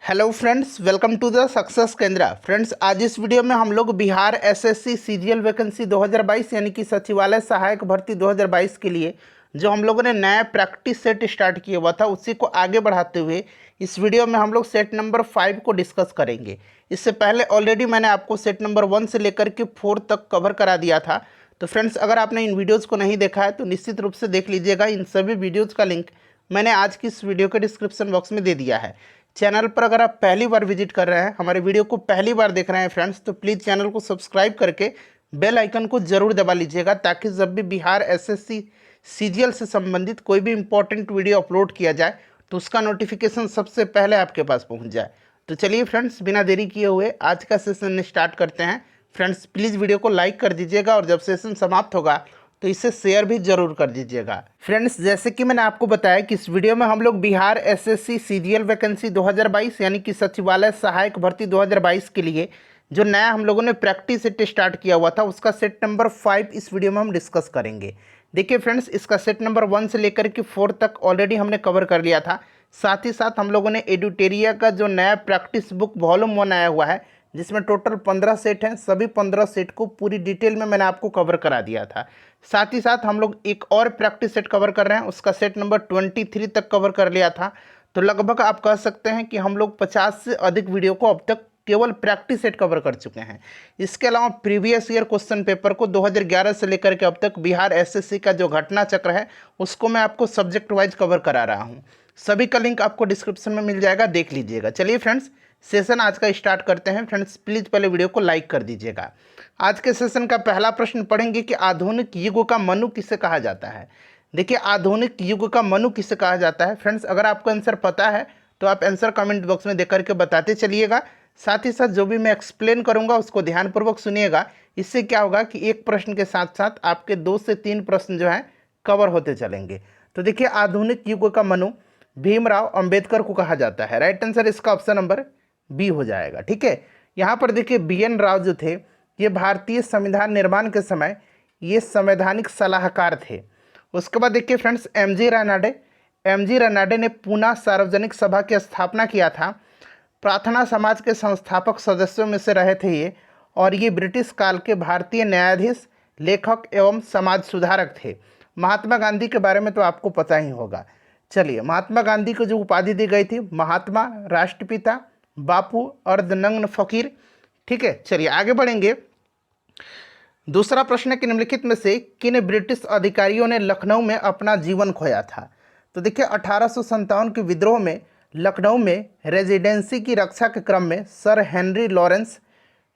Hello friends, welcome to the success Kendra. Friends, आज इस video में हम लोग बिहार एसएससी सीजीएल वैकेंसी 2022 यानी कि सचिवालय सहायक भर्ती 2022 के लिए जो हम लोगों ने नया प्रैक्टिस सेट स्टार्ट किया हुआ था उसी को आगे बढ़ाते हुए इस वीडियो में हम लोग सेट नंबर 5 को डिस्कस करेंगे। इससे पहले ऑलरेडी मैंने आपको सेट नंबर 1 से लेकर के 4 तक कवर करा दिया था। तो फ्रेंड्स, अगर आपने इन वीडियोज़ को नहीं देखा है तो निश्चित रूप से देख लीजिएगा। इन सभी वीडियोज़ का लिंक मैंने आज की इस वीडियो के डिस्क्रिप्शन बॉक्स में दे दिया है। चैनल पर अगर आप पहली बार विजिट कर रहे हैं, हमारे वीडियो को पहली बार देख रहे हैं फ्रेंड्स, तो प्लीज़ चैनल को सब्सक्राइब करके बेल आइकन को जरूर दबा लीजिएगा, ताकि जब भी बिहार एसएससी सीजीएल से संबंधित कोई भी इंपॉर्टेंट वीडियो अपलोड किया जाए तो उसका नोटिफिकेशन सबसे पहले आपके पास पहुंच जाए। तो चलिए फ्रेंड्स, बिना देरी किए हुए आज का सेशन स्टार्ट करते हैं। फ्रेंड्स, प्लीज़ वीडियो को लाइक कर दीजिएगा और जब सेशन समाप्त होगा तो इसे शेयर भी जरूर कर दीजिएगा। फ्रेंड्स, जैसे कि मैंने आपको बताया कि इस वीडियो में हम लोग बिहार एसएससी सीजीएल वैकेंसी 2022 यानी कि सचिवालय सहायक भर्ती 2022 के लिए जो नया हम लोगों ने प्रैक्टिस सेट स्टार्ट किया हुआ था उसका सेट नंबर 5 इस वीडियो में हम डिस्कस करेंगे। देखिए फ्रेंड्स, इसका सेट नंबर 1 से लेकर के 4 तक ऑलरेडी हमने कवर कर लिया था। साथ ही साथ हम लोगों ने एडुटेरिया का जो नया प्रैक्टिस बुक वॉल्यूम 1 आया हुआ है, जिसमें टोटल 15 सेट हैं, सभी 15 सेट को पूरी डिटेल में मैंने आपको कवर करा दिया था। साथ ही साथ हम लोग एक और प्रैक्टिस सेट कवर कर रहे हैं, उसका सेट नंबर 23 तक कवर कर लिया था। तो लगभग आप कह सकते हैं कि हम लोग 50 से अधिक वीडियो को अब तक केवल प्रैक्टिस सेट कवर कर चुके हैं। इसके अलावा प्रीवियस ईयर क्वेश्चन पेपर को 2011 से लेकर के अब तक बिहार एसएससी का जो घटना चक्र है उसको मैं आपको सब्जेक्ट वाइज कवर करा रहा हूँ। सभी का लिंक आपको डिस्क्रिप्शन में मिल जाएगा, देख लीजिएगा। चलिए फ्रेंड्स, सेशन आज का स्टार्ट करते हैं। फ्रेंड्स, प्लीज़ पहले वीडियो को लाइक कर दीजिएगा। आज के सेशन का पहला प्रश्न पढ़ेंगे कि आधुनिक युग का मनु किसे कहा जाता है। देखिए, आधुनिक युग का मनु किसे कहा जाता है। फ्रेंड्स, अगर आपको आंसर पता है तो आप आंसर कमेंट बॉक्स में देख करके बताते चलिएगा। साथ ही साथ जो भी मैं एक्सप्लेन करूंगा उसको ध्यानपूर्वक सुनिएगा। इससे क्या होगा कि एक प्रश्न के साथ साथ आपके 2 से 3 प्रश्न जो हैं कवर होते चलेंगे। तो देखिए, आधुनिक युग का मनु भीमराव अंबेडकर को कहा जाता है। राइट आंसर इसका ऑप्शन नंबर बी हो जाएगा। ठीक है, यहाँ पर देखिए बीएन राव जो थे ये भारतीय संविधान निर्माण के समय ये संवैधानिक सलाहकार थे। उसके बाद देखिए फ्रेंड्स, एमजी रानाडे ने पूना सार्वजनिक सभा की स्थापना किया था। प्रार्थना समाज के संस्थापक सदस्यों में से रहे थे ये, और ये ब्रिटिश काल के भारतीय न्यायाधीश, लेखक एवं समाज सुधारक थे। महात्मा गांधी के बारे में तो आपको पता ही होगा। चलिए, महात्मा गांधी को जो उपाधि दी गई थी, महात्मा, राष्ट्रपिता, बापू, अर्धनग्न फकीर। ठीक है, चलिए आगे बढ़ेंगे। दूसरा प्रश्न है कि निम्नलिखित में से किन ब्रिटिश अधिकारियों ने लखनऊ में अपना जीवन खोया था। तो देखिए, 1857 के विद्रोह में लखनऊ में रेजिडेंसी की रक्षा के क्रम में sir Henry Lawrence,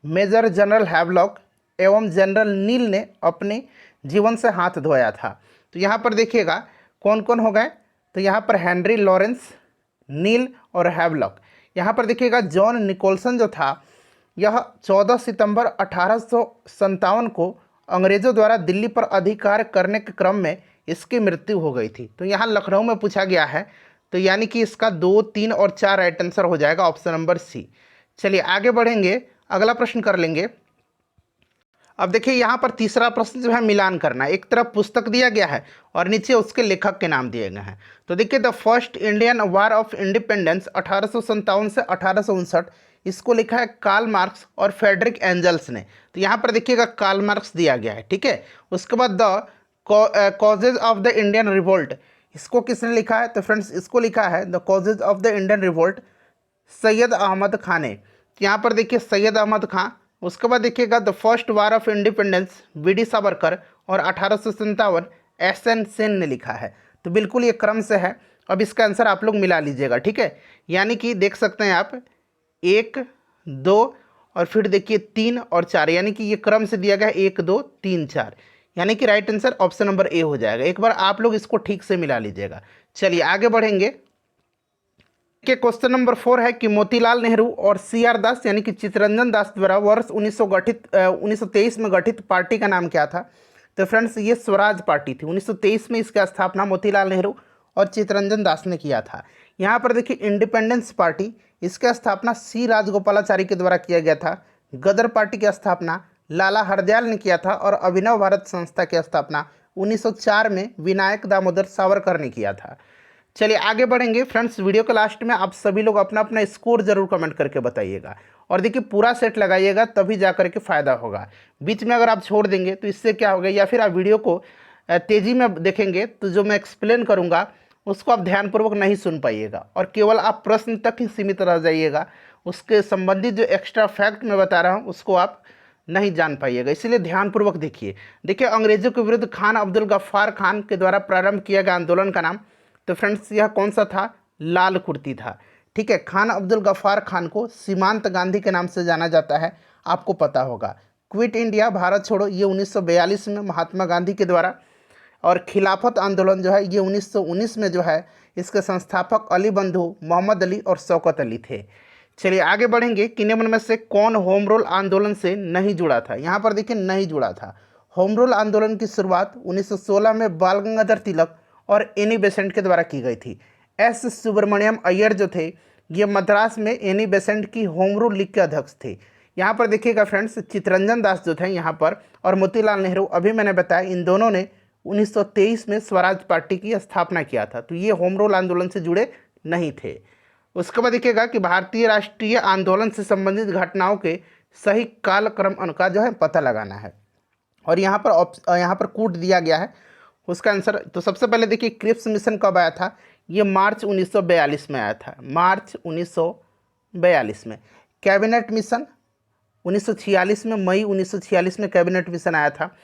major general Havelock एवं जनरल नील ने अपने जीवन से हाथ धोया था। तो यहाँ पर देखिएगा कौन कौन हो गए। तो यहाँ पर हेनरी लॉरेंस, नील और हैवलॉक। यहाँ पर देखिएगा जॉन निकोलसन जो था यह 14 सितंबर 1857 को अंग्रेज़ों द्वारा दिल्ली पर अधिकार करने के क्रम में इसकी मृत्यु हो गई थी। तो यहाँ लखनऊ में पूछा गया है, तो यानी कि इसका 2, 3 और 4 राइट आंसर हो जाएगा, ऑप्शन नंबर सी। चलिए आगे बढ़ेंगे, अगला प्रश्न कर लेंगे। अब देखिए, यहाँ पर तीसरा प्रश्न जो है मिलान करना है। एक तरफ पुस्तक दिया गया है और नीचे उसके लेखक के नाम दिए गए हैं। तो देखिए, the first Indian war of independence 1857 से 1859, इसको लिखा है कार्ल मार्क्स और फ्रेडरिक एंजल्स ने। तो यहाँ पर देखिएगा कार्ल मार्क्स दिया गया है। ठीक है, उसके बाद the causes of the Indian revolt, इसको किसने लिखा है। तो फ्रेंड्स, इसको लिखा है the causes of the Indian revolt Syed Ahmad Khan ने। तो यहाँ पर देखिए सैयद अहमद खान। उसके बाद देखिएगा the first war of independence VD. Savarkar और 1857 एस.एन. सेन ने लिखा है। तो बिल्कुल ये क्रम से है। अब इसका आंसर आप लोग मिला लीजिएगा। ठीक है, यानी कि देख सकते हैं आप 1, 2 और फिर देखिए 3 और 4, यानी कि ये क्रम से दिया गया है 1, 2, 3, 4, यानी कि right answer option number A हो जाएगा। एक बार आप लोग इसको ठीक से मिला लीजिएगा। चलिए आगे बढ़ेंगे कि क्वेश्चन नंबर 4 है कि मोतीलाल नेहरू और सी.आर. दास यानी कि चित्तरंजन दास द्वारा वर्ष 1923 में गठित पार्टी का नाम क्या था। तो फ्रेंड्स, ये स्वराज पार्टी थी। 1923 में इसकी स्थापना मोतीलाल नेहरू और चित्तरंजन दास ने किया था। यहाँ पर देखिए इंडिपेंडेंस पार्टी, इसकी स्थापना सी राजगोपालाचारी के द्वारा किया गया था। गदर पार्टी की स्थापना लाला हरदयाल ने किया था और अभिनव भारत संस्था की स्थापना 1904 में विनायक दामोदर सावरकर ने किया था। चलिए आगे बढ़ेंगे फ्रेंड्स। वीडियो के लास्ट में आप सभी लोग अपना अपना स्कोर जरूर कमेंट करके बताइएगा और देखिए पूरा सेट लगाइएगा, तभी जा करके फ़ायदा होगा। बीच में अगर आप छोड़ देंगे तो इससे क्या होगा, या फिर आप वीडियो को तेज़ी में देखेंगे तो जो मैं एक्सप्लेन करूँगा उसको आप ध्यानपूर्वक नहीं सुन पाइएगा और केवल आप प्रश्न तक ही सीमित रह जाइएगा। उसके संबंधित जो एक्स्ट्रा फैक्ट मैं बता रहा हूँ उसको आप नहीं जान पाइएगा, इसीलिए ध्यानपूर्वक देखिए। देखिए अंग्रेज़ों के विरुद्ध खान अब्दुल गफ्फार खान के द्वारा प्रारंभ किया गया आंदोलन का नाम, तो फ्रेंड्स यह कौन सा था, लाल कुर्ती था। ठीक है, खान अब्दुल गफ्फार खान को सीमांत गांधी के नाम से जाना जाता है, आपको पता होगा। क्विट इंडिया भारत छोड़ो ये 1942 में महात्मा गांधी के द्वारा, और खिलाफत आंदोलन जो है ये 1919 में जो है इसके संस्थापक अली बंधु, मोहम्मद अली और शौकत अली थे। चलिए आगे बढ़ेंगे। किन्हीं में से कौन होम रूल आंदोलन से नहीं जुड़ा था, यहाँ पर देखिए नहीं जुड़ा था। होम रूल आंदोलन की शुरुआत 1916 में बाल गंगाधर तिलक और एनी बेसेंट के द्वारा की गई थी। एस सुब्रमण्यम अय्यर जो थे ये मद्रास में एनी बेसेंट की होम रूल लीग के अध्यक्ष थे। यहाँ पर देखिएगा फ्रेंड्स, चित्तरंजन दास जो थे यहाँ पर और मोतीलाल नेहरू, अभी मैंने बताया इन दोनों ने 1923 में स्वराज पार्टी की स्थापना किया था, तो ये होम रूल आंदोलन से जुड़े नहीं थे। उसके बाद देखिएगा कि भारतीय राष्ट्रीय आंदोलन से संबंधित घटनाओं के सही कालक्रम का जो है पता लगाना है, और यहाँ पर कूट दिया गया है उसका आंसर। तो सबसे पहले देखिए क्रिप्स मिशन कब आया था, ये मार्च 1942 में आया था, मार्च 1942 में। कैबिनेट मिशन 1946 में, मई 1946 में कैबिनेट मिशन आया था।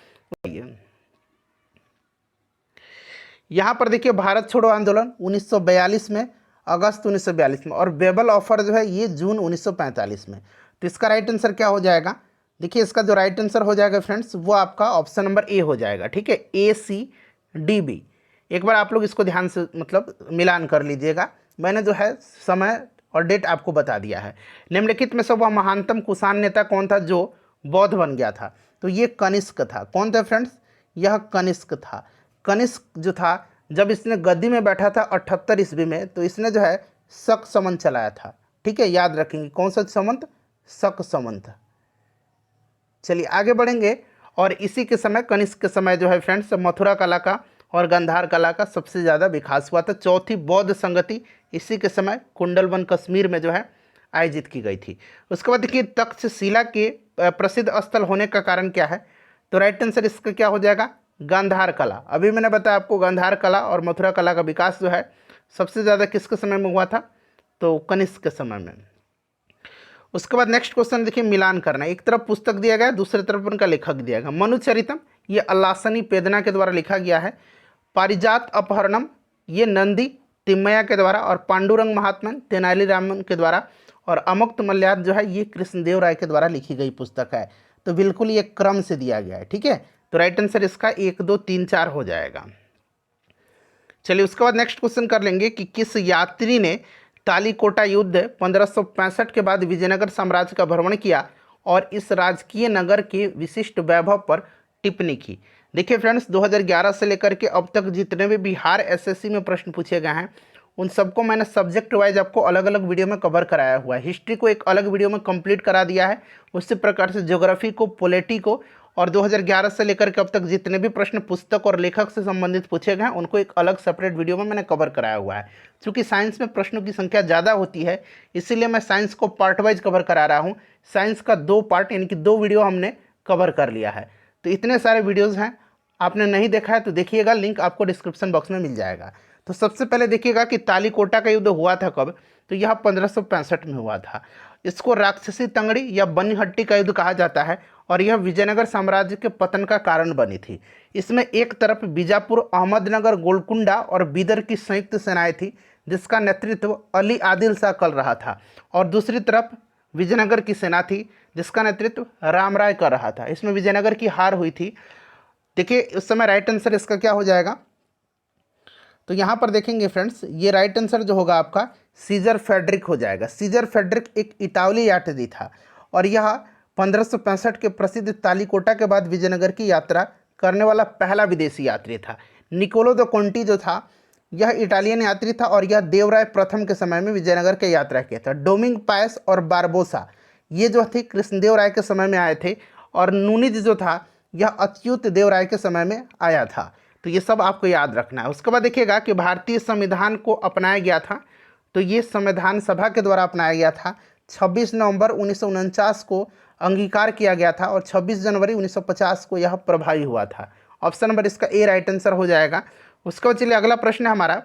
यहाँ पर देखिए भारत छोड़ो आंदोलन 1942 में, अगस्त 1942 में, और बेबल ऑफर जो है ये जून 1945 में। तो इसका राइट आंसर क्या हो जाएगा, देखिए इसका जो राइट आंसर हो जाएगा फ्रेंड्स वो आपका ऑप्शन नंबर ए हो जाएगा। ठीक है, ACDB। एक बार आप लोग इसको ध्यान से मतलब मिलान कर लीजिएगा, मैंने जो है समय और डेट आपको बता दिया है। निम्नलिखित में से वह महानतम कुषाण नेता कौन था जो बौद्ध बन गया था, तो ये कनिष्क था। कौन था फ्रेंड्स, यह कनिष्क था। कनिष्क जो था जब इसने गद्दी में बैठा था 78 ईस्वी में, तो इसने जो है शक संवत चलाया था। ठीक है, याद रखेंगे कौन सा संवत, शक संवत। चलिए आगे बढ़ेंगे। और इसी के समय कनिष्क के समय जो है फ्रेंड्स मथुरा कला का और गांधार कला का सबसे ज़्यादा विकास हुआ था। चौथी बौद्ध संगति इसी के समय कुंडलवन कश्मीर में जो है आयोजित की गई थी। उसके बाद देखिए तक्षशिला के प्रसिद्ध स्थल होने का कारण क्या है, तो राइट आंसर इसका क्या हो जाएगा, गांधार कला। अभी मैंने बताया आपको गांधार कला और मथुरा कला का विकास जो है सबसे ज़्यादा किसके समय में हुआ था, तो कनिष्क के समय में। उसके बाद नेक्स्ट क्वेश्चन देखिए मिलान करना, एक तरफ पुस्तक दिया गया दूसरी तरफ उनका लेखक दिया गया। मनुचरितम ये अल्लासनी पेदना के द्वारा लिखा गया है। पारिजात अपहरणम ये नंदी तिम्मया के द्वारा, और पांडुरंग महात्मन तेनालीरामन के द्वारा, और अमुक्त मल्याद जो है ये कृष्णदेव राय के द्वारा लिखी गई पुस्तक है। तो बिल्कुल ये क्रम से दिया गया है। ठीक है, तो राइट आंसर इसका 1, 2, 3, 4 हो जाएगा। चलिए उसके बाद नेक्स्ट क्वेश्चन कर लेंगे कि किस यात्री ने तालीकोटा युद्ध 1565 के बाद विजयनगर साम्राज्य का भ्रमण किया और इस राजकीय नगर के विशिष्ट वैभव पर टिप्पणी की। देखिए फ्रेंड्स 2011 से लेकर के अब तक जितने भी बिहार एसएससी में प्रश्न पूछे गए हैं उन सबको मैंने सब्जेक्ट वाइज आपको अलग अलग वीडियो में कवर कराया हुआ है। हिस्ट्री को एक अलग वीडियो में कंप्लीट करा दिया है, उसी प्रकार से ज्योग्राफी को, पॉलिटी को, और 2011 से लेकर के अब तक जितने भी प्रश्न पुस्तक और लेखक से संबंधित पूछे गए हैं उनको एक अलग सेपरेट वीडियो में मैंने कवर कराया हुआ है। क्योंकि साइंस में प्रश्नों की संख्या ज़्यादा होती है इसीलिए मैं साइंस को पार्ट वाइज कवर करा रहा हूँ। साइंस का 2 पार्ट यानी कि 2 वीडियो हमने कवर कर लिया है। तो इतने सारे वीडियोज़ हैं, आपने नहीं देखा है तो देखिएगा, लिंक आपको डिस्क्रिप्शन बॉक्स में मिल जाएगा। तो सबसे पहले देखिएगा कि तालीकोटा का युद्ध हुआ था कब, तो यह 1565 में हुआ था। इसको राक्षसी तंगड़ी या बनीहट्टी का युद्ध कहा जाता है और यह विजयनगर साम्राज्य के पतन का कारण बनी थी। इसमें एक तरफ बीजापुर, अहमदनगर, गोलकुंडा और बीदर की संयुक्त सेनाएं थी जिसका नेतृत्व अली आदिल शाह कर रहा था, और दूसरी तरफ विजयनगर की सेना थी जिसका नेतृत्व राम राय कर रहा था। इसमें विजयनगर की हार हुई थी। देखिए उस समय राइट आंसर इसका क्या हो जाएगा, तो यहाँ पर देखेंगे फ्रेंड्स ये राइट आंसर जो होगा आपका सीजर फेडरिक हो जाएगा। सीजर फेडरिक एक इटावली यात्री था और यह 1565 के प्रसिद्ध तालीकोटा के बाद विजयनगर की यात्रा करने वाला पहला विदेशी यात्री था। निकोलो द कोंटी जो था यह इटालियन यात्री था और यह देवराय प्रथम के समय में विजयनगर की यात्रा किया था। डोमिंग पायस और बारबोसा ये जो थे कृष्णदेव राय के समय में आए थे, और नूनिज जो था यह अच्युत देव राय के समय में आया था। तो ये सब आपको याद रखना है। उसके बाद देखिएगा कि भारतीय संविधान को अपनाया गया था, तो ये संविधान सभा के द्वारा अपनाया गया था। 26 नवंबर 1949 को अंगीकार किया गया था और 26 जनवरी 1950 को यह प्रभावी हुआ था। ऑप्शन नंबर इसका ए राइट आंसर हो जाएगा। उसके बाद चलिए अगला प्रश्न है हमारा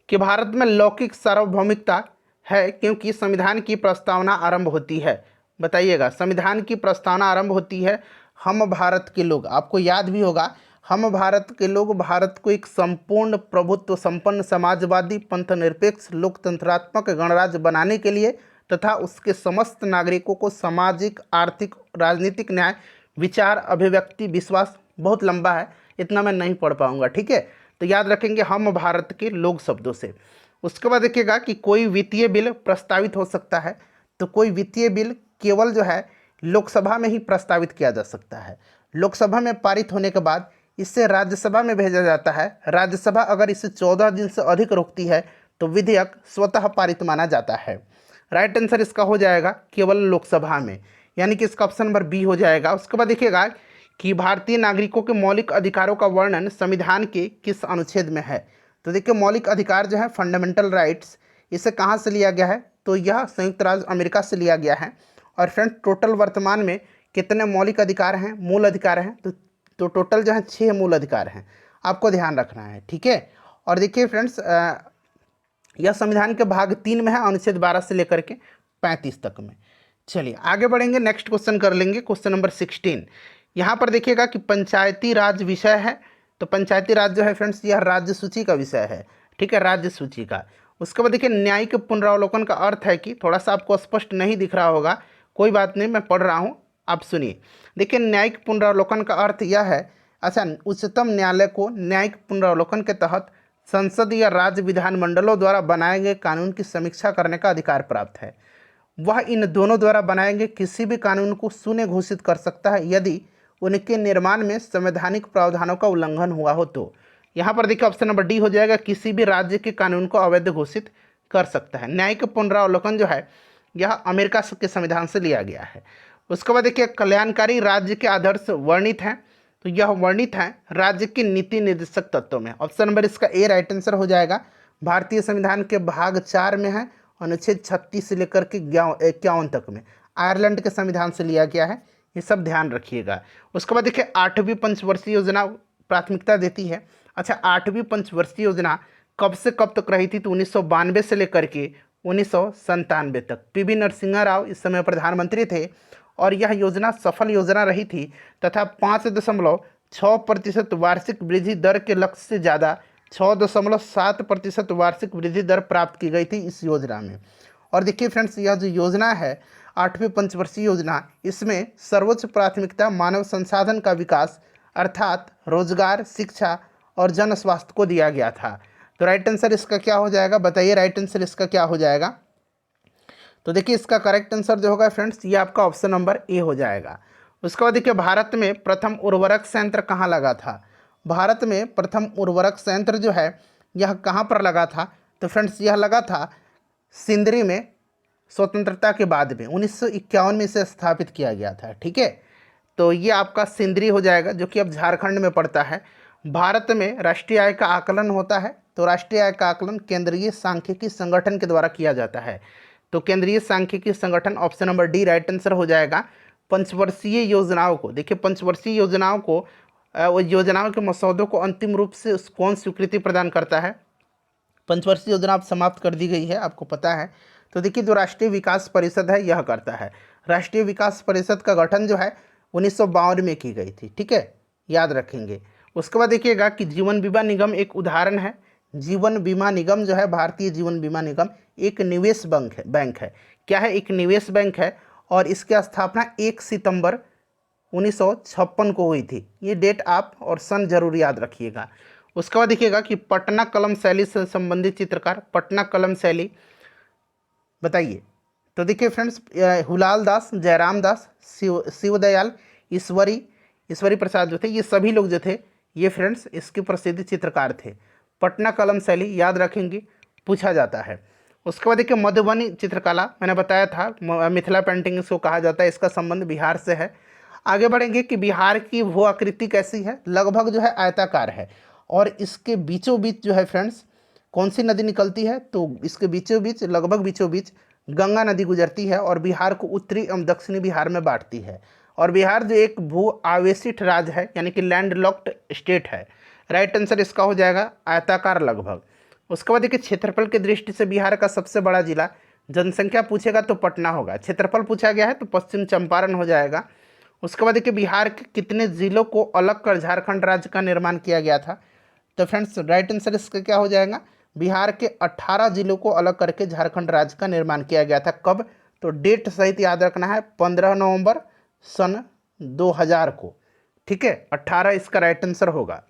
कि भारत में लौकिक सार्वभौमिकता है क्योंकि संविधान की प्रस्तावना आरंभ होती है। बताइएगा, संविधान की प्रस्तावना आरंभ होती है हम भारत के लोग, आपको याद भी होगा, हम भारत के लोग भारत को एक संपूर्ण प्रभुत्व संपन्न समाजवादी पंथ निरपेक्ष लोकतंत्रात्मक गणराज्य बनाने के लिए तथा उसके समस्त नागरिकों को सामाजिक आर्थिक राजनीतिक न्याय विचार अभिव्यक्ति विश्वास, बहुत लंबा है इतना मैं नहीं पढ़ पाऊंगा, ठीक है, तो याद रखेंगे हम भारत के लोग शब्दों से। उसके बाद देखिएगा कि कोई वित्तीय बिल प्रस्तावित हो सकता है, तो कोई वित्तीय बिल केवल जो है लोकसभा में ही प्रस्तावित किया जा सकता है। लोकसभा में पारित होने के बाद इससे राज्यसभा में भेजा जाता है। राज्यसभा अगर इसे 14 दिन से अधिक रोकती है तो विधेयक स्वतः पारित माना जाता है। राइट आंसर इसका हो जाएगा केवल लोकसभा में, यानी कि इसका ऑप्शन नंबर बी हो जाएगा। उसके बाद देखिएगा कि भारतीय नागरिकों के मौलिक अधिकारों का वर्णन संविधान के किस अनुच्छेद में है। तो देखिए मौलिक अधिकार जो है फंडामेंटल राइट्स, इसे कहाँ से लिया गया है, तो यह संयुक्त राज्य अमेरिका से लिया गया है। और फ्रेंड टोटल वर्तमान में कितने मौलिक अधिकार हैं, मूल अधिकार हैं, तो टोटल जो है 6 मूल अधिकार हैं, आपको ध्यान रखना है, ठीक है। और देखिए फ्रेंड्स यह संविधान के भाग 3 में है, अनुच्छेद 12 से लेकर के 35 तक में। चलिए आगे बढ़ेंगे, नेक्स्ट क्वेश्चन कर लेंगे, क्वेश्चन नंबर 16। यहाँ पर देखिएगा कि पंचायती राज विषय है, तो पंचायती राज जो है फ्रेंड्स यह राज्य सूची का विषय है, ठीक है, राज्य सूची का। उसके बाद देखिए न्यायिक पुनरावलोकन का अर्थ है कि थोड़ा सा आपको स्पष्ट नहीं दिख रहा होगा, कोई बात नहीं, मैं पढ़ रहा हूँ, आप सुनिए। देखिए न्यायिक पुनरावलोकन का अर्थ यह है, अच्छा, उच्चतम न्यायालय को न्यायिक पुनरावलोकन के तहत संसद या राज्य विधानमंडलों द्वारा बनाए गए कानून की समीक्षा करने का अधिकार प्राप्त है। वह इन दोनों द्वारा बनाए गए किसी भी कानून को शून्य घोषित कर सकता है यदि उनके निर्माण में संवैधानिक प्रावधानों का उल्लंघन हुआ हो तो। यहाँ पर देखिए ऑप्शन नंबर डी हो जाएगा, किसी भी राज्य के कानून को अवैध घोषित कर सकता है। न्यायिक पुनरावलोकन जो है यह अमेरिका के संविधान से लिया गया है। उसके बाद देखिए कल्याणकारी राज्य के आदर्श वर्णित हैं, तो यह वर्णित है राज्य के नीति निर्देशक तत्वों में। ऑप्शन नंबर इसका ए राइट आंसर हो जाएगा। भारतीय संविधान के भाग 4 में है, अनुच्छेद 36 से लेकर के 51 तक में। आयरलैंड के संविधान से लिया गया है, ये सब ध्यान रखिएगा। उसके बाद देखिए 8वीं पंचवर्षीय योजना प्राथमिकता देती है। अच्छा, 8वीं पंचवर्षीय योजना कब से कब तक रही थी, तो 1992 से लेकर के 1997 तक। पीवी नरसिम्हा राव इस समय प्रधानमंत्री थे और यह योजना सफल योजना रही थी तथा 5.6% वार्षिक वृद्धि दर के लक्ष्य से ज़्यादा 6.7% वार्षिक वृद्धि दर प्राप्त की गई थी इस योजना में। और देखिए फ्रेंड्स यह जो योजना है 8वीं पंचवर्षीय योजना, इसमें सर्वोच्च प्राथमिकता मानव संसाधन का विकास अर्थात रोजगार, शिक्षा और जन स्वास्थ्य को दिया गया था। तो राइट आंसर इसका क्या हो जाएगा, बताइए राइट आंसर इसका क्या हो जाएगा। तो देखिए इसका करेक्ट आंसर जो होगा फ्रेंड्स ये आपका ऑप्शन नंबर ए हो जाएगा। उसके बाद देखिए भारत में प्रथम उर्वरक संयंत्र कहाँ लगा था। भारत में प्रथम उर्वरक संयंत्र जो है यह कहाँ पर लगा था, तो फ्रेंड्स यह लगा था सिंदरी में। स्वतंत्रता के बाद में 1951 में इसे स्थापित किया गया था, ठीक है। तो ये आपका सिंदरी हो जाएगा जो कि अब झारखंड में पड़ता है। भारत में राष्ट्रीय आय का आकलन होता है, तो राष्ट्रीय आय का आकलन केंद्रीय सांख्यिकी संगठन के द्वारा किया जाता है। तो केंद्रीय सांख्यिकी संगठन option number D right answer हो जाएगा। पंचवर्षीय योजनाओं को देखिए, पंचवर्षीय योजनाओं को योजनाओं के मसौदों को अंतिम रूप से कौन स्वीकृति प्रदान करता है। पंचवर्षीय योजना अब समाप्त कर दी गई है, आपको पता है। तो देखिए जो राष्ट्रीय विकास परिषद है यह करता है। राष्ट्रीय विकास परिषद का गठन जो है 1952 में की गई थी, ठीक है, याद रखेंगे। उसके बाद देखिएगा कि जीवन बीमा निगम एक उदाहरण है। जीवन बीमा निगम जो है, भारतीय जीवन बीमा निगम एक निवेश बैंक है। क्या है, एक निवेश बैंक है और इसकी स्थापना 1 सितंबर 1956 को हुई थी। ये डेट आप और सन जरूर याद रखिएगा। उसके बाद देखिएगा कि पटना कलम शैली से संबंधित चित्रकार, पटना कलम शैली बताइए। तो देखिए फ्रेंड्स हुलाल दास, जयराम दास, शिवदयाल, ईश्वरी प्रसाद जो थे, ये सभी लोग जो थे ये फ्रेंड्स इसके प्रसिद्ध चित्रकार थे। पटना कलम शैली याद रखेंगे, पूछा जाता है। उसके बाद देखिए मधुबनी चित्रकला, मैंने बताया था मिथिला पेंटिंग इसको कहा जाता है, इसका संबंध बिहार से है। आगे बढ़ेंगे कि बिहार की भू आकृति कैसी है, लगभग जो है आयताकार है, और इसके बीचों बीच जो है फ्रेंड्स कौन सी नदी निकलती है, तो इसके बीचों बीच लगभग बीचों बीच गंगा नदी गुजरती है और बिहार को उत्तरी एवं दक्षिणी बिहार में बांटती है। और बिहार जो एक भू आवेशित राज्य है यानी कि लैंड लॉक्ड स्टेट है। राइट आंसर इसका हो जाएगा आयताकार लगभग। उसके बाद देखिए क्षेत्रफल की दृष्टि से बिहार का सबसे बड़ा जिला, जनसंख्या पूछेगा तो पटना होगा, क्षेत्रफल पूछा गया है तो पश्चिम चंपारण हो जाएगा। उसके बाद देखिए बिहार के कितने जिलों को अलग कर झारखंड राज्य का निर्माण किया गया था, तो फ्रेंड्स राइट आंसर इसका क्या हो जाएगा, बिहार के 18 जिलों को अलग करके झारखंड राज्य का निर्माण किया गया था। कब, तो डेट सहित याद रखना है 15 नवंबर सन 2000 को। ठीक है, 18 इसका राइट आंसर होगा।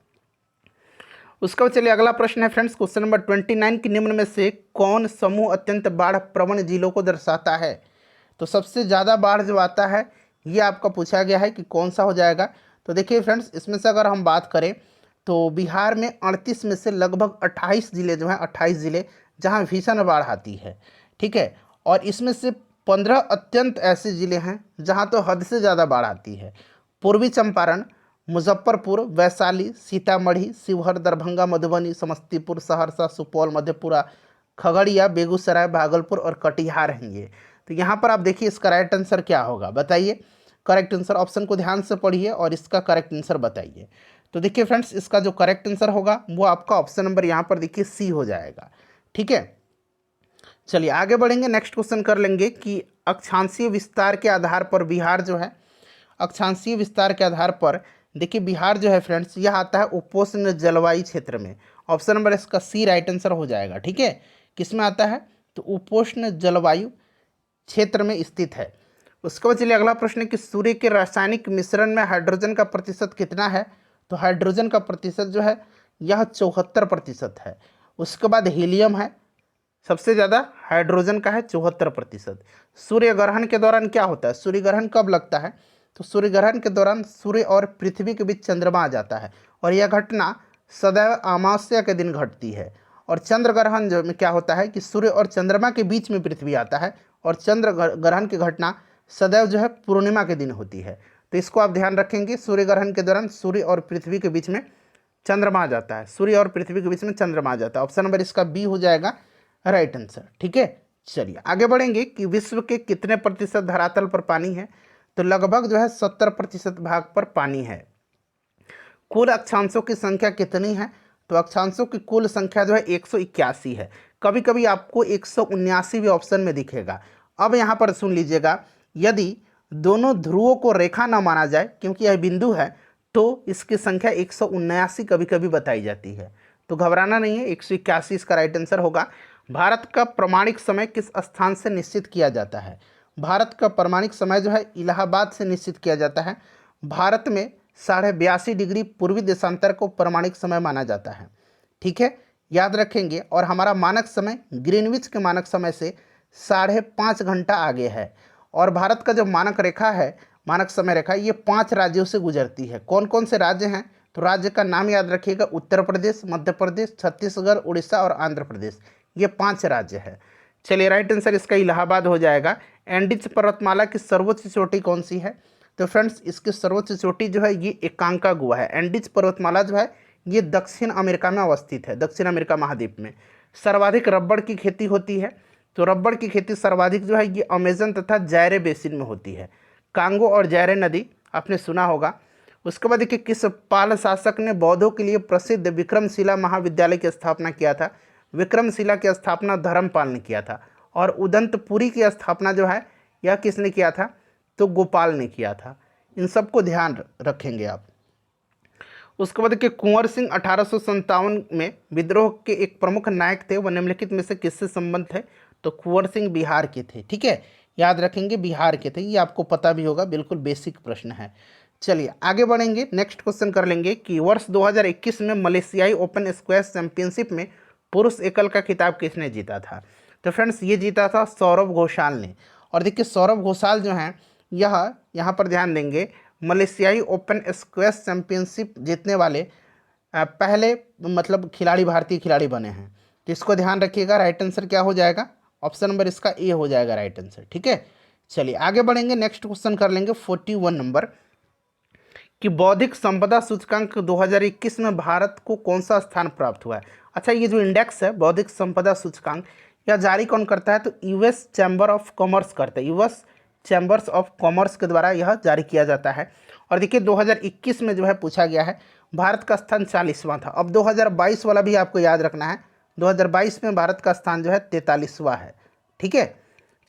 उसका चलिए अगला प्रश्न है फ्रेंड्स, क्वेश्चन नंबर 29 की निम्न में से कौन समूह अत्यंत बाढ़ प्रवण जिलों को दर्शाता है। तो सबसे ज़्यादा बाढ़ जो आता है ये आपका पूछा गया है कि कौन सा हो जाएगा। तो देखिए फ्रेंड्स, इसमें से अगर हम बात करें तो बिहार में 38 में से लगभग 28 जिले जो हैं, 28 जिले जहां भीषण बाढ़ आती है। ठीक है, और इसमें से 15 अत्यंत ऐसे जिले हैं जहां तो हद से ज़्यादा बाढ़ आती है। पूर्वी चंपारण, मुजफ्फरपुर, वैशाली, सीतामढ़ी, शिवहर, दरभंगा, मधुबनी, समस्तीपुर, सहरसा, सुपौल, मधेपुरा, खगड़िया, बेगूसराय, भागलपुर और कटिहार हैं ये। तो यहाँ पर आप देखिए इसका राइट आंसर क्या होगा, बताइए। करेक्ट आंसर, ऑप्शन को ध्यान से पढ़िए और इसका करेक्ट आंसर बताइए। तो देखिए फ्रेंड्स, इसका जो करेक्ट आंसर होगा वो आपका ऑप्शन नंबर यहाँ पर देखिए सी हो जाएगा। ठीक है, चलिए आगे बढ़ेंगे, नेक्स्ट क्वेश्चन कर लेंगे कि अक्षांशीय विस्तार के आधार पर बिहार जो है, अक्षांशीय विस्तार के आधार पर देखिए बिहार जो है फ्रेंड्स यह आता है उपोष्ण जलवायु क्षेत्र में। ऑप्शन नंबर इसका सी राइट आंसर हो जाएगा। ठीक है, किस में आता है, तो उपोष्ण जलवायु क्षेत्र में स्थित है। उसके बाद चलिए अगला प्रश्न है कि सूर्य के रासायनिक मिश्रण में हाइड्रोजन का प्रतिशत कितना है। तो हाइड्रोजन का प्रतिशत जो है यह 74% है। उसके बाद हीलियम है, सबसे ज़्यादा हाइड्रोजन का है 74%। सूर्य ग्रहण के दौरान क्या होता है, सूर्य ग्रहण कब लगता है, तो सूर्य ग्रहण के दौरान सूर्य और पृथ्वी के बीच चंद्रमा आ जाता है और यह घटना सदैव अमावस्या के दिन घटती है। और चंद्र ग्रहण जो में क्या होता है कि सूर्य और चंद्रमा के बीच में पृथ्वी आता है और चंद्र ग्रहण की घटना सदैव जो है पूर्णिमा के दिन होती है। तो इसको आप ध्यान रखेंगे, सूर्य ग्रहण के दौरान सूर्य और पृथ्वी के बीच में चंद्रमा आ जाता है, सूर्य और पृथ्वी के बीच में चंद्रमा आ जाता है। ऑप्शन नंबर इसका बी हो जाएगा राइट आंसर। ठीक है, चलिए आगे बढ़ेंगे कि विश्व के कितने प्रतिशत धरातल पर पानी है। तो लगभग जो है 70% भाग पर पानी है। कुल अक्षांशों की संख्या कितनी है, तो अक्षांशों की कुल संख्या जो है 181 है। कभी कभी आपको 179 भी ऑप्शन में दिखेगा। अब यहाँ पर सुन लीजिएगा, यदि दोनों ध्रुवों को रेखा न माना जाए क्योंकि यह बिंदु है, तो इसकी संख्या 179 कभी कभी बताई जाती है। तो घबराना नहीं है, 181 इसका राइट आंसर होगा। भारत का प्रमाणिक समय किस स्थान से निश्चित किया जाता है। भारत का प्रमाणिक समय जो है इलाहाबाद से निश्चित किया जाता है। भारत में 82.5 डिग्री पूर्वी देशांतर को प्रमाणिक समय माना जाता है। ठीक है, याद रखेंगे। और हमारा मानक समय ग्रीनविच के मानक समय से 5.5 घंटा आगे है। और भारत का जो मानक रेखा है, मानक समय रेखा, ये 5 राज्यों से गुजरती है। कौन कौन से राज्य हैं, तो राज्य का नाम याद रखिएगा, उत्तर प्रदेश, मध्य प्रदेश, छत्तीसगढ़, उड़ीसा और आंध्र प्रदेश, ये 5 राज्य है। चलिए राइट आंसर इसका इलाहाबाद हो जाएगा। एंडीज पर्वतमाला की सर्वोच्च चोटी कौन सी है, तो फ्रेंड्स इसकी सर्वोच्च चोटी जो है ये एकांकागुआ है। एंडीज पर्वतमाला जो है ये दक्षिण अमेरिका में अवस्थित है, दक्षिण अमेरिका महाद्वीप में। सर्वाधिक रबड़ की खेती होती है, तो रबड़ की खेती सर्वाधिक जो है ये अमेजन तथा जायरे बेसिन में होती है। कांगो और जायरे नदी आपने सुना होगा। उसके बाद देखिए किस पाल शासक ने बौद्धों के लिए प्रसिद्ध विक्रमशिला महाविद्यालय की स्थापना किया था। विक्रमशिला की स्थापना धर्मपाल ने किया था। और उदंतपुरी की स्थापना जो है यह किसने किया था, तो गोपाल ने किया था। इन सबको ध्यान रखेंगे आप। उसके बाद देखिए कुंवर सिंह 1857 में विद्रोह के एक प्रमुख नायक थे, वह निम्नलिखित में से किससे संबंध थे, तो कुंवर सिंह बिहार के थे। ठीक है, याद रखेंगे बिहार के थे, ये आपको पता भी होगा, बिल्कुल बेसिक प्रश्न है। चलिए आगे बढ़ेंगे, नेक्स्ट क्वेश्चन कर लेंगे कि वर्ष 2021 में मलेशियाई ओपन स्क्वैश चैंपियनशिप में पुरुष एकल का खिताब किसने जीता था। तो फ्रेंड्स ये जीता था सौरभ घोषाल ने। और देखिए सौरभ घोषाल जो हैं यह यहाँ पर ध्यान देंगे मलेशियाई ओपन स्क्वैश चैंपियनशिप जीतने वाले पहले मतलब खिलाड़ी, भारतीय खिलाड़ी बने हैं। तो इसको ध्यान रखिएगा, राइट आंसर क्या हो जाएगा, ऑप्शन नंबर इसका ए हो जाएगा राइट आंसर। ठीक है, चलिए आगे बढ़ेंगे, नेक्स्ट क्वेश्चन कर लेंगे 41 नंबर कि बौद्धिक संपदा सूचकांक 2021 में भारत को कौन सा स्थान प्राप्त हुआ है। अच्छा, ये जो इंडेक्स है बौद्धिक संपदा सूचकांक, यह जारी कौन करता है, तो यूएस चैम्बर ऑफ कॉमर्स करता है, यूएस चैम्बर्स ऑफ कॉमर्स के द्वारा यह जारी किया जाता है। और देखिए 2021 में जो है पूछा गया है, भारत का स्थान 40वां था। अब 2022 वाला भी आपको याद रखना है, 2022 में भारत का स्थान जो है 43वां है। ठीक है,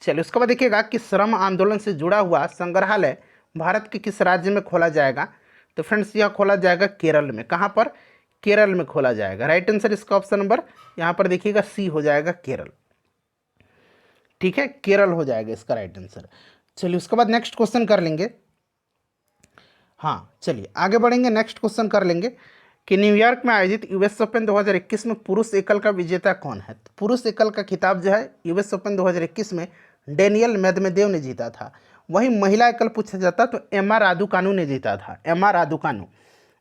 चलिए उसके बाद देखिएगा कि श्रम आंदोलन से जुड़ा हुआ संग्रहालय भारत के किस राज्य में खोला जाएगा, तो फ्रेंड्स यह खोला जाएगा केरल में। कहाँ पर, केरल में खोला जाएगा। राइट आंसर इसका ऑप्शन नंबर यहाँ पर देखिएगा सी हो जाएगा, केरल। ठीक है, केरल हो जाएगा इसका राइट आंसर। चलिए उसके बाद नेक्स्ट क्वेश्चन कर लेंगे। हाँ चलिए आगे बढ़ेंगे, नेक्स्ट क्वेश्चन कर लेंगे कि न्यूयॉर्क में आयोजित यूएस ओपन 2021 में पुरुष एकल का विजेता कौन है। तो पुरुष एकल का खिताब जो है यूएस ओपन 2021 में डेनियल मेदवेदेव ने जीता था। वहीं महिला एकल पूछा जाता तो एमा रादुकानु ने जीता था, एमा रादुकानु।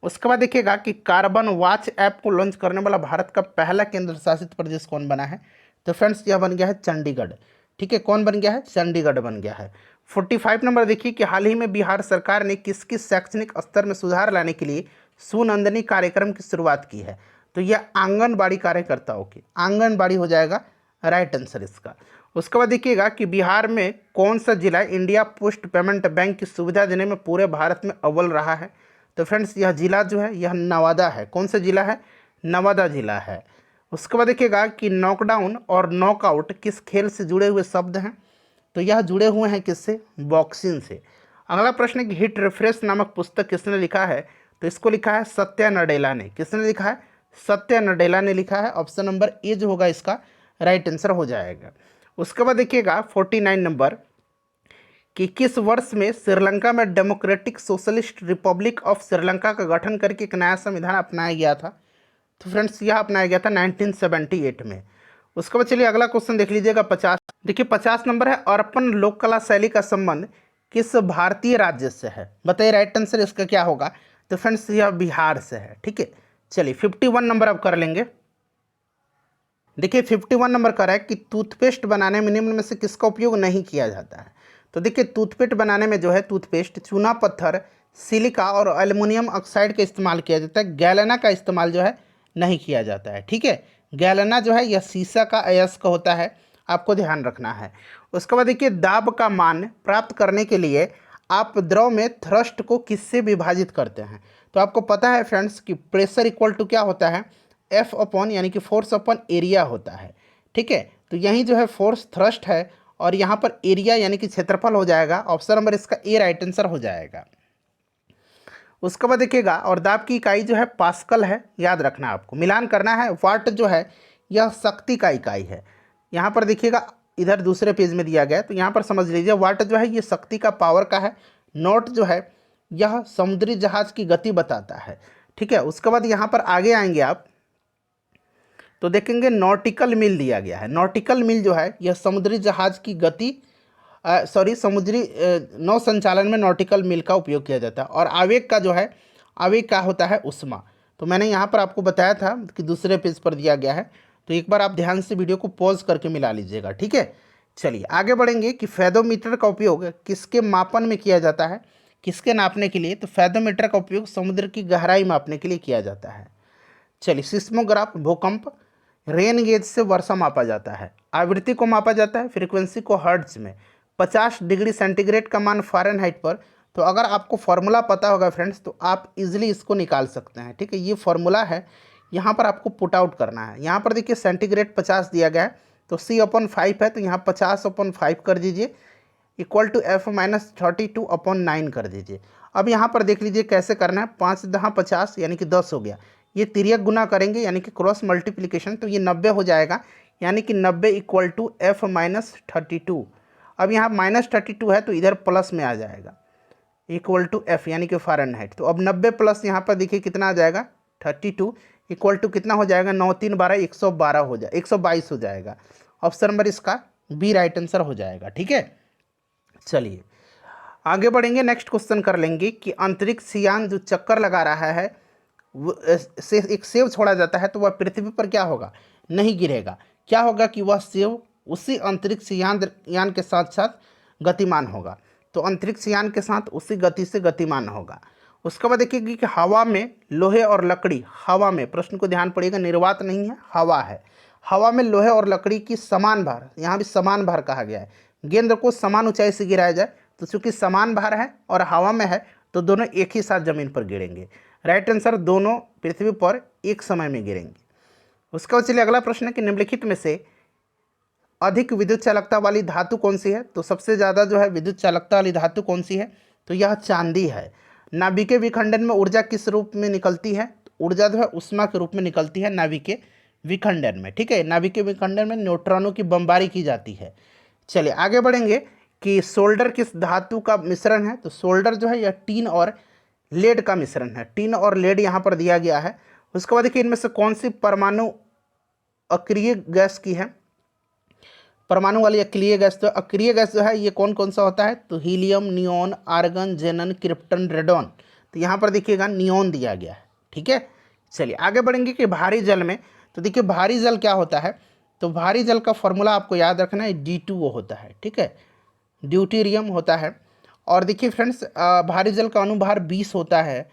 उसके बाद देखिएगा कि कार्बन वॉच ऐप को लॉन्च करने वाला भारत का पहला केंद्र शासित प्रदेश कौन बना है, तो फ्रेंड्स यह बन गया है चंडीगढ़। ठीक है, कौन बन गया है, चंडीगढ़ बन गया है। 45 नंबर देखिए कि हाल ही में बिहार सरकार ने किस किस शैक्षणिक स्तर में सुधार लाने के लिए सुनंदनी कार्यक्रम की शुरुआत की है, तो यह आंगनबाड़ी कार्यकर्ताओं की, आंगनबाड़ी हो जाएगा राइट आंसर इसका। उसके बाद देखिएगा कि बिहार में कौन सा जिला इंडिया पोस्ट पेमेंट बैंक की सुविधा देने में पूरे भारत में अव्वल रहा है, तो फ्रेंड्स यह जिला जो है यह नवादा है। कौन सा जिला है, नवादा जिला है। उसके बाद देखिएगा कि नॉकडाउन और नॉकआउट किस खेल से जुड़े हुए शब्द हैं, तो यह जुड़े हुए हैं किससे, बॉक्सिंग से। अगला प्रश्न है कि हिट रिफ्रेश नामक पुस्तक किसने लिखा है, तो इसको लिखा है सत्या नडेला ने। किसने लिखा है, सत्या नडेला ने लिखा है। ऑप्शन नंबर ए जो होगा इसका राइट आंसर हो जाएगा। उसके बाद देखिएगा 49 नंबर कि किस वर्ष में श्रीलंका में democratic socialist Republic of Sri Lanka का गठन करके एक नया संविधान अपनाया गया था, तो फ्रेंड्स यह अपनाया गया था 1978 में। उसके बाद चलिए अगला क्वेश्चन देख लीजिएगा 50। देखिए 50 नंबर है, अर्पण लोक कला शैली का संबंध किस भारतीय राज्य से है, बताइए राइट आंसर इसका क्या होगा, तो फ्रेंड्स यह बिहार से है। ठीक है, चलिए 51 नंबर अब कर लेंगे। देखिए 51 नंबर कर रहा है कि टूथपेस्ट बनाने में निम्न में से किसका उपयोग नहीं किया जाता है, तो देखिए टूथपेस्ट बनाने में जो है टूथपेस्ट चूना पत्थर, सिलिका और एल्युमिनियम ऑक्साइड का इस्तेमाल किया जाता है, गैलेना का इस्तेमाल जो है नहीं किया जाता है। ठीक है, गैलेना जो है यह शीशा का अयस्क होता है, आपको ध्यान रखना है। उसके बाद देखिए दाब का मान प्राप्त करने के लिए आप द्रव में थ्रस्ट को किससे विभाजित करते हैं, तो आपको पता है फ्रेंड्स कि प्रेशर इक्वल टू क्या होता है, एफ अपॉन यानी कि फोर्स अपॉन एरिया होता है। ठीक है, तो यही जो है फोर्स थ्रस्ट है और यहाँ पर एरिया यानी कि क्षेत्रफल हो जाएगा। ऑप्शन नंबर इसका ए राइट आंसर हो जाएगा। उसके बाद देखिएगा और दाब की इकाई जो है पास्कल है, याद रखना आपको, मिलान करना है। वाट जो है यह शक्ति का इकाई है। यहाँ पर देखिएगा इधर दूसरे पेज में दिया गया है, तो यहाँ पर समझ लीजिए वाट जो है ये शक्ति का पावर का है, नॉट जो है यह समुद्री जहाज की गति बताता है। ठीक है, उसके बाद यहाँ पर आगे आएंगे आप तो देखेंगे नॉटिकल मील दिया गया है। नॉटिकल मील जो है यह समुद्री जहाज की गति समुद्री नौ संचालन में नॉटिकल मील का उपयोग किया जाता है। और आवेग का जो है, आवेग का होता है उष्मा। तो मैंने यहाँ पर आपको बताया था कि दूसरे पेज पर दिया गया है, तो एक बार आप ध्यान से वीडियो को पॉज करके मिला लीजिएगा। ठीक है, चलिए आगे बढ़ेंगे कि फेदोमीटर का उपयोग किसके मापन में किया जाता है, किसके नापने के लिए, तो फेदोमीटर का उपयोग समुद्र की गहराई मापने के लिए किया जाता है। चलिए सिस्मोग्राफ भूकंप, रेन गेज से वर्षा मापा जाता है, आवृत्ति को मापा जाता है, फ्रीक्वेंसी को हर्ट्ज में, 50 डिग्री सेंटीग्रेड का मान फ़ारेनहाइट पर। तो अगर आपको फॉर्मूला पता होगा फ्रेंड्स तो आप इजीली इसको निकाल सकते हैं। ठीक है, ये फॉर्मूला है, यहाँ पर आपको पुट आउट करना है। यहाँ पर देखिए सेंटीग्रेड 50 दिया गया है, तो C/5 है, तो यहाँ 50/5 कर दीजिए इक्वल टू F-32/9 कर दीजिए। अब यहाँ पर देख लीजिए कैसे करना है, 5 10 50 यानी कि 10 हो गया। ये तिर्यक गुना करेंगे यानी कि क्रॉस मल्टीप्लिकेशन, तो ये 90 हो जाएगा, यानी कि 90 इक्वल टू F-32। अब यहाँ -32 है तो इधर प्लस में आ जाएगा, इक्वल टू F यानी कि फ़ारेनहाइट। तो अब 90 प्लस यहाँ पर देखिए कितना आ जाएगा, 32 इक्वल टू कितना हो जाएगा, 9 3 12 112 हो जाए 122 हो जाएगा। ऑप्शन नंबर इसका बी राइट आंसर हो जाएगा। ठीक है, चलिए आगे बढ़ेंगे, नेक्स्ट क्वेश्चन कर लेंगे कि अंतरिक्ष यान जो चक्कर लगा रहा है से एक सेव छोड़ा जाता है तो वह पृथ्वी पर क्या होगा, नहीं गिरेगा। क्या होगा कि वह सेव उसी अंतरिक्ष यान के साथ साथ गतिमान होगा। तो अंतरिक्ष यान के साथ उसी गति से गतिमान होगा। उसके बाद देखिए कि हवा में लोहे और लकड़ी, हवा में, प्रश्न को ध्यान पड़ेगा, निर्वात नहीं है, हवा है। हवा में लोहे और लकड़ी की समान भार, यहाँ भी समान भार कहा गया है, गेंद को समान ऊंचाई से गिराया जाए, तो चूंकि समान भार है और हवा में है तो दोनों एक ही साथ जमीन पर गिरेंगे। राइट आंसर, दोनों पृथ्वी पर एक समय में गिरेंगे। उसके बाद चलिए अगला प्रश्न है कि निम्नलिखित में से अधिक विद्युत चालकता वाली धातु कौन सी है। तो सबसे ज़्यादा जो है विद्युत चालकता वाली धातु कौन सी है, तो यह चांदी है। नाभिकीय विखंडन में ऊर्जा किस रूप में निकलती है, तो ऊर्जा जो है उष्मा के रूप में निकलती है नाभिकीय विखंडन में, ठीक है। नाभिकीय विखंडन में न्यूट्रॉनों की बमबारी की जाती है। चलिए आगे बढ़ेंगे कि सोल्डर किस धातु का मिश्रण है। तो सोल्डर जो है यह टीन और लेड का मिश्रण है, टीन और लेड यहाँ पर दिया गया है। उसके बाद देखिए इनमें से कौन सी परमाणु अक्रिय गैस की है। परमाणु वाली अक्रिय गैस, तो अक्रिय गैस जो है ये कौन कौन सा होता है, तो helium, neon, argon, जेनन, krypton, radon. तो यहाँ पर देखिएगा नियोन दिया गया है, ठीक है। चलिए आगे बढ़ेंगे कि भारी जल में, तो देखिए भारी जल क्या होता है, तो भारी जल का फॉर्मूला आपको याद रखना है, D2O होता है, ठीक है, ड्यूटेरियम होता है। और देखिए फ्रेंड्स भारी जल का अनुभार 20 होता है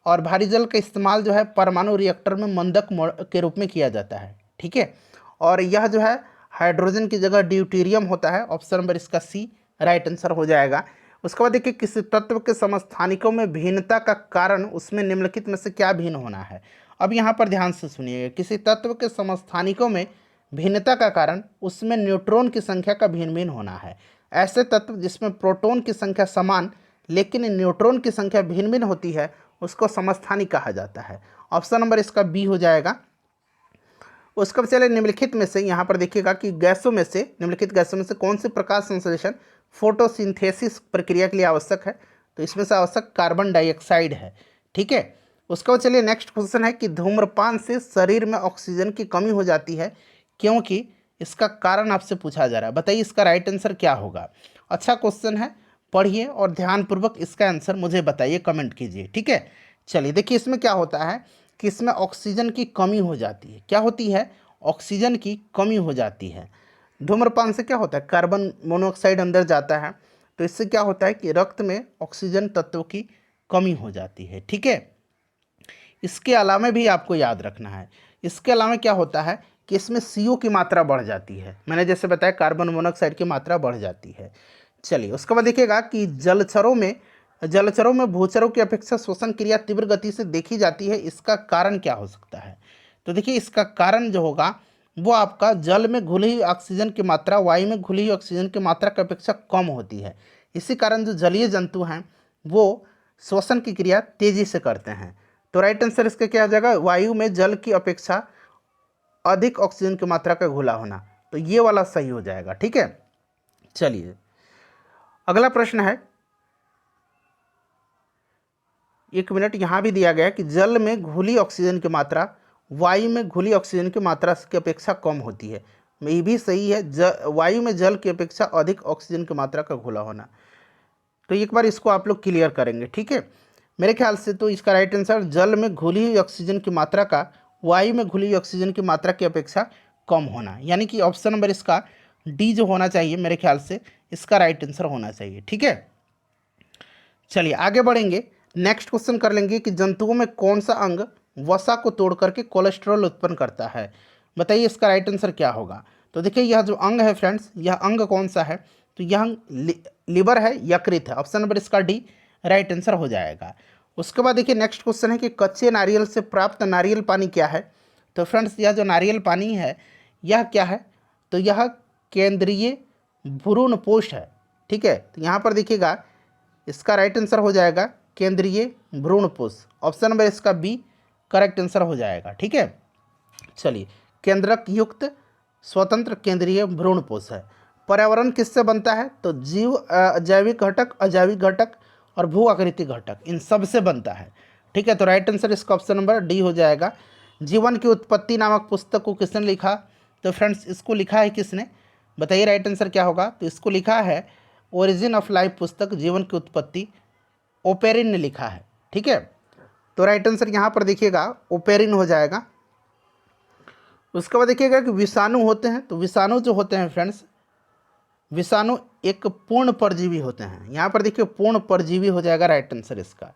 और भारी जल का इस्तेमाल जो है परमाणु रिएक्टर में मंदक के रूप में किया जाता है, ठीक है। और यह जो है हाइड्रोजन की जगह ड्यूटेरियम होता है। ऑप्शन नंबर इसका सी राइट आंसर हो जाएगा। उसके बाद देखिए किसी तत्व के समस्थानिकों में भिन्नता का कारण उसमें निम्नलिखित में से क्या भिन्न होना है। अब यहाँ पर ध्यान से सुनिएगा, किसी तत्व के समस्थानिकों में भिन्नता का कारण उसमें न्यूट्रॉन की संख्या का भिन्न भिन्न होना है। ऐसे तत्व जिसमें प्रोटॉन की संख्या समान लेकिन न्यूट्रॉन की संख्या भिन्न भिन्न होती है उसको समस्थानिक कहा जाता है। ऑप्शन नंबर इसका बी हो जाएगा। उसके बाद चले निम्नलिखित में से, यहाँ पर देखिएगा कि गैसों में से, निम्नलिखित गैसों में से कौन सी प्रकाश संश्लेषण फोटोसिंथेसिस प्रक्रिया के लिए आवश्यक है। तो इसमें से आवश्यक कार्बन डाइऑक्साइड है, ठीक है। उसके बाद चलिए नेक्स्ट क्वेश्चन है कि धूम्रपान से शरीर में ऑक्सीजन की कमी हो जाती है क्योंकि, इसका कारण आपसे पूछा जा रहा है, बताइए इसका राइट आंसर क्या होगा। अच्छा क्वेश्चन है, पढ़िए और ध्यानपूर्वक इसका आंसर मुझे बताइए, कमेंट कीजिए, ठीक है। चलिए देखिए इसमें क्या होता है कि इसमें ऑक्सीजन की कमी हो जाती है। क्या होती है, ऑक्सीजन की कमी हो जाती है। धूम्रपान से क्या होता है, कार्बन मोनोऑक्साइड अंदर जाता है, तो इससे क्या होता है कि रक्त में ऑक्सीजन तत्व की कमी हो जाती है, ठीक है। इसके अलावा भी आपको याद रखना है, इसके अलावा क्या होता है कि इसमें CO की मात्रा बढ़ जाती है। मैंने जैसे बताया कार्बन मोनोऑक्साइड की मात्रा बढ़ जाती है। चलिए उसके बाद देखिएगा कि जलचरों में भूचरों की अपेक्षा श्वसन क्रिया तीव्र गति से देखी जाती है, इसका कारण क्या हो सकता है। तो देखिए इसका कारण जो होगा वो आपका जल में घुली हुई ऑक्सीजन की मात्रा वायु में घुली हुई ऑक्सीजन की मात्रा की अपेक्षा कम होती है। इसी कारण जो जलीय जंतु हैं वो श्वसन की क्रिया तेजी से करते हैं। तो राइट आंसर इसका क्या हो जाएगा, वायु में जल की अपेक्षा अधिक ऑक्सीजन की मात्रा का घुला होना, तो ये वाला सही हो जाएगा, ठीक है। चलिए अगला प्रश्न है, एक मिनट, यहाँ भी दिया गया है कि जल में घुली ऑक्सीजन की मात्रा वायु में घुली ऑक्सीजन की मात्रा की अपेक्षा कम होती है। ये भी सही है, वायु में जल की अपेक्षा अधिक ऑक्सीजन की मात्रा का घुला होना। तो एक बार इसको आप लोग क्लियर करेंगे, ठीक है। मेरे ख्याल से तो इसका राइट आंसर जल में घुली हुई ऑक्सीजन की मात्रा का वायु में घुली हुई ऑक्सीजन की मात्रा की अपेक्षा कम होना, यानी कि ऑप्शन नंबर इसका डी जो होना चाहिए, मेरे ख्याल से इसका राइट आंसर होना चाहिए, ठीक है। चलिए आगे बढ़ेंगे, नेक्स्ट क्वेश्चन कर लेंगे कि जंतुओं में कौन सा अंग वसा को तोड़ करके कोलेस्ट्रॉल उत्पन्न करता है, बताइए इसका राइट आंसर क्या होगा। तो देखिए यह जो अंग है फ्रेंड्स, यह अंग कौन सा है, तो यह अंग लिवर है, यकृत है। ऑप्शन नंबर इसका डी राइट आंसर हो जाएगा। उसके बाद देखिए नेक्स्ट क्वेश्चन है कि कच्चे नारियल से प्राप्त नारियल पानी क्या है। तो फ्रेंड्स यह जो नारियल पानी है यह क्या है, तो यह केंद्रीय भ्रूणपोष है, ठीक है। तो यहाँ पर देखिएगा इसका राइट आंसर हो जाएगा केंद्रीय भ्रूणपोष। ऑप्शन नंबर इसका बी करेक्ट आंसर हो जाएगा, ठीक है। चलिए केंद्रक युक्त स्वतंत्र केंद्रीय भ्रूणपोष है। पर्यावरण किससे बनता है, तो जैविक घटक, अजैविक घटक और भू आकृतिक घटक, इन सब से बनता है, ठीक है। तो राइट आंसर इसका ऑप्शन नंबर डी हो जाएगा। जीवन की उत्पत्ति नामक पुस्तक को किसने लिखा, तो फ्रेंड्स इसको लिखा है किसने, बताइए राइट आंसर क्या होगा। तो इसको लिखा है ओरिजिन ऑफ लाइफ पुस्तक, जीवन की उत्पत्ति, ओपेरिन ने लिखा है, ठीक है। तो राइट आंसर यहाँ पर देखिएगा ओपेरिन हो जाएगा। उसके बाद देखिएगा कि विषाणु होते हैं, तो विषाणु जो होते हैं फ्रेंड्स, विषाणु एक पूर्ण परजीवी होते हैं। यहाँ पर देखिए पूर्ण परजीवी हो जाएगा राइट आंसर इसका।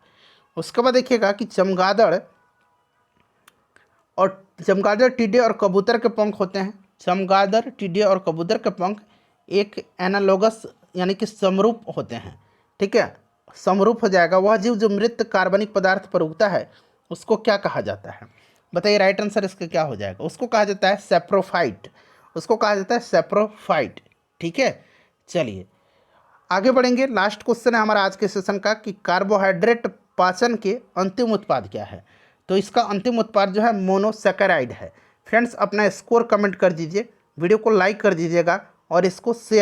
उसके बाद देखिएगा कि चमगादड़, टिड्डे और कबूतर के पंख होते हैं। चमगादड़, टिड्डे और कबूतर के पंख एक एनालोगस यानी कि समरूप होते हैं। ठीक है, समरूप हो जाएगा। वह जीव जो मृत कार्बनिक पदार्थ पर उगता है उसको क्या कहा जाता है? बताइए, राइट आंसर इसका क्या हो जाएगा? उसको कहा जाता है सैप्रोफाइट। उसको कहा जाता है सैप्रोफाइट। ठीक है, चलिए आगे बढ़ेंगे। लास्ट क्वेश्चन है हमारा आज के सेशन का कि कार्बोहाइड्रेट पाचन के अंतिम उत्पाद क्या है? तो इसका अंतिम उत्पाद जो है मोनोसैकेराइड है। फ्रेंड्स, अपना स्कोर कमेंट कर दीजिए, वीडियो को लाइक कर दीजिएगा और इसको शेयर